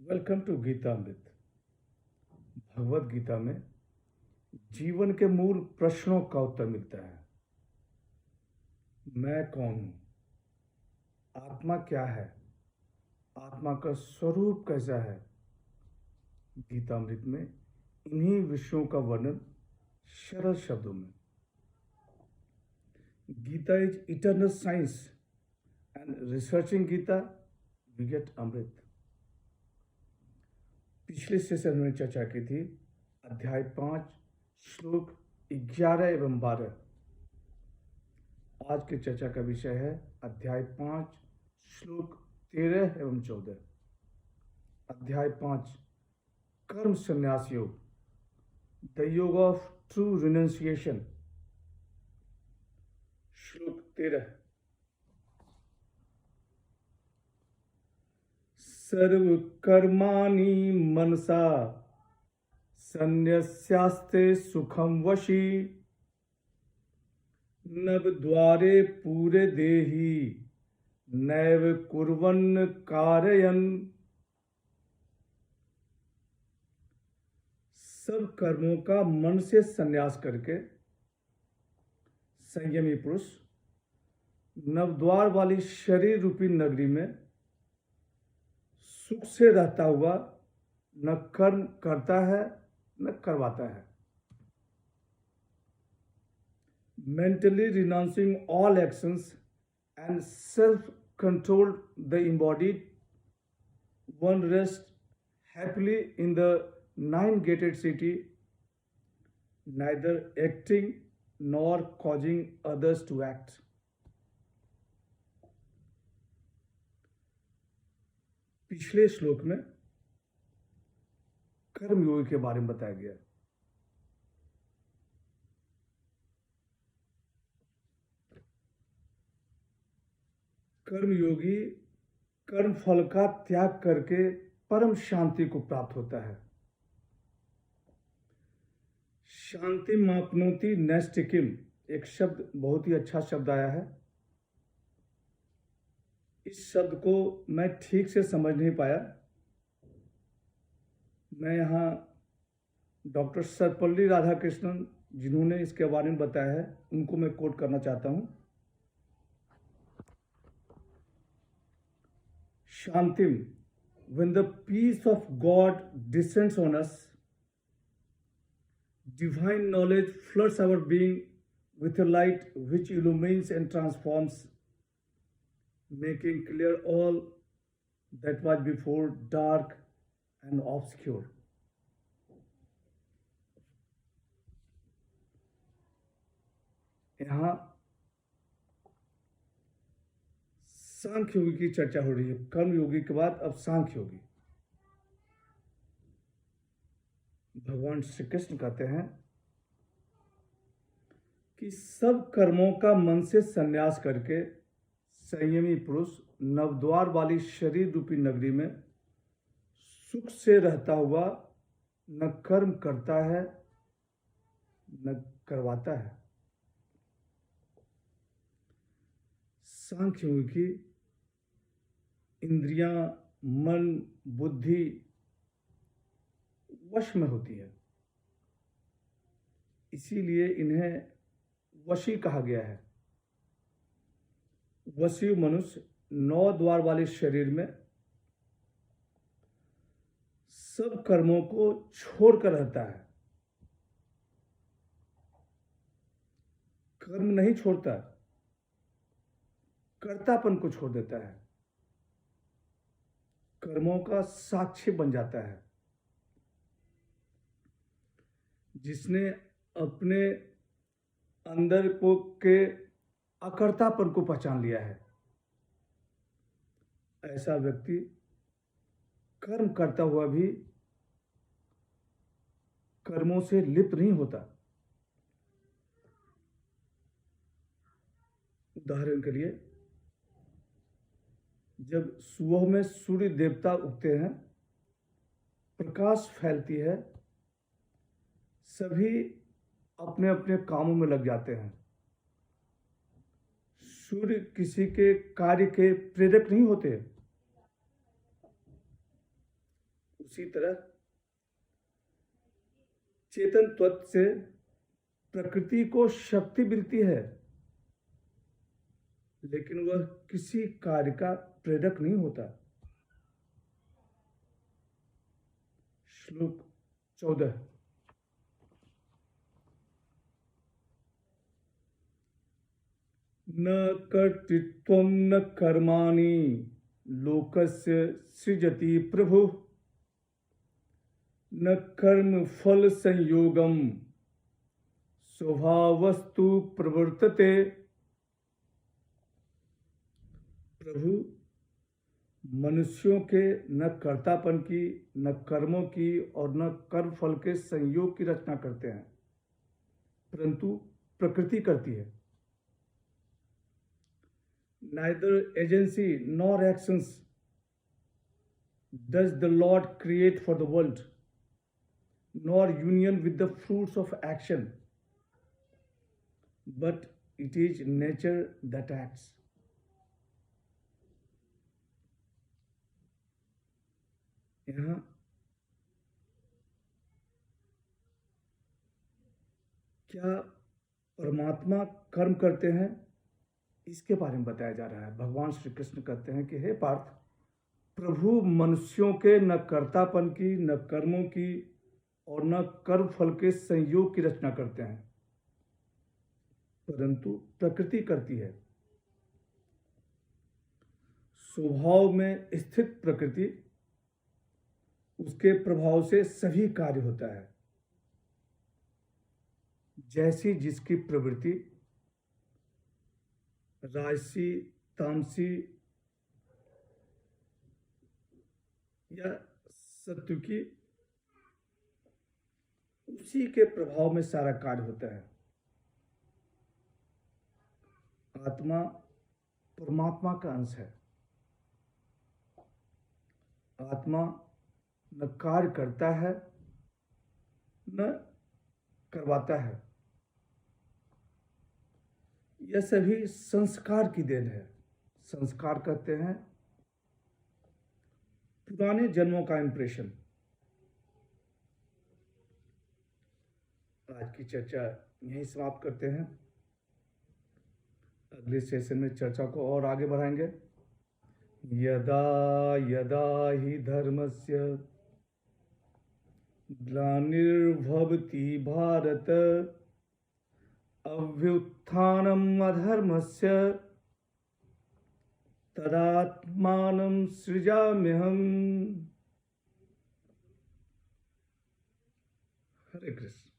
Welcome to Gita अमृत। भगवत गीता में जीवन के मूल प्रश्नों का उत्तर मिलता है। मैं कौन हूँ? आत्मा क्या है? आत्मा का स्वरूप कैसा है? गीता अमृत में इन्हीं विषयों का वर्णन सरल शब्दों में। Gita is eternal science and researching Gita we get amrit. पिछले सेशन में चर्चा की थी अध्याय 5 श्लोक 11 एवं 12। आज की चर्चा का विषय है अध्याय 5 श्लोक 13 एवं 14। अध्याय 5 कर्म संन्यास योग, द योग ऑफ ट्रू रिनंसिएशन। श्लोक 13। सर्व कर्माणि मनसा संन्यस्यास्ते सुखम वशी, नव द्वारे पूरे देही नैव कुर्वन् कारयन्। सब कर्मों का मन से संन्यास करके संयमी पुरुष नवद्वार वाली शरीर रूपी नगरी में सुख से रहता हुआ न कर्म करता है न करवाता है। Mentally renouncing all actions and self-control the embodied, one rests happily in the nine-gated city, neither acting nor causing others to act. पिछले श्लोक में कर्मयोग के बारे में बताया गया। कर्मयोगी कर्म फल का त्याग करके परम शांति को प्राप्त होता है। शांति मापनोति नैष्टिकीम, एक शब्द बहुत ही अच्छा शब्द आया है। इस शब्द को मैं ठीक से समझ नहीं पाया। मैं यहाँ डॉक्टर सर्वपल्ली राधाकृष्णन जिन्होंने इसके बारे में बताया है उनको मैं कोट करना चाहता हूँ। Shantim, when the peace of God descends on us, divine knowledge floods our being with a light which illumines and transforms, making clear all that was before dark and obscure. यहाँ सांख्य योगी की चर्चा हो रही है। कर्म योगी के बाद अब सांख्य योगी। भगवान श्री कृष्ण कहते हैं कि सब कर्मों का मन से संन्यास करके संयमी पुरुष नवद्वार वाली शरीर रूपी नगरी में सुख से रहता हुआ न कर्म करता है न करवाता है। सांख्य योगी की इंद्रियां, मन, बुद्धि वश में होती है, इसीलिए इन्हें वशी कहा गया है। वशी मनुष्य 9 द्वार वाले शरीर में सब कर्मों को छोड़कर रहता है। कर्म नहीं छोड़ता, कर्तापन को छोड़ देता है, कर्मों का साक्षी बन जाता है। जिसने अपने अंदर को के अकर्तापन को पहचान लिया है, ऐसा व्यक्ति कर्म करता हुआ भी कर्मों से लिप्त नहीं होता। उदाहरण के लिए, जब सुबह में सूर्य देवता उगते हैं, प्रकाश फैलती है, सभी अपने अपने कामों में लग जाते हैं। सूर्य किसी के कार्य के प्रेरक नहीं होते। उसी तरह चेतन तत्व से प्रकृति को शक्ति मिलती है, लेकिन वह किसी कार्य का प्रेरक नहीं होता। श्लोक 14। न कर्तृत्वं न कर्माणि लोकस्य सृजति प्रभु, न कर्म फल संयोगम स्वभावस्तु प्रवर्तते। प्रभु मनुष्यों के न कर्तापन की, न कर्मों की और न कर्म फल के संयोग की रचना करते हैं, परंतु प्रकृति करती है। Neither agency nor actions does the Lord create for the world, nor union with the fruits of action, but it is nature that acts. यहाँ क्या परमात्मा कर्म करते हैं, इसके बारे में बताया जा रहा है। भगवान श्री कृष्ण कहते हैं कि हे पार्थ, प्रभु मनुष्यों के न कर्तापन की, न कर्मों की और न कर्म फल के संयोग की रचना करते हैं, परंतु प्रकृति करती है। स्वभाव में स्थित प्रकृति, उसके प्रभाव से सभी कार्य होता है। जैसी जिसकी प्रवृत्ति राजसी, तामसी या सत्व उसी के प्रभाव में सारा कार्य होता है। आत्मा परमात्मा का अंश है। आत्मा न कार्य करता है न करवाता है। यह सभी संस्कार की देन है। संस्कार कहते हैं पुराने जन्मों का इंप्रेशन। आज की चर्चा यहीं समाप्त करते हैं। अगले सेशन में चर्चा को और आगे बढ़ाएंगे। यदा यदा हि धर्मस्य ग्लानिर्भवति भारत अभ्युत्थानम् अधर्मस्य तदात्मानं सृजाम्यहम्। हरे कृष्ण।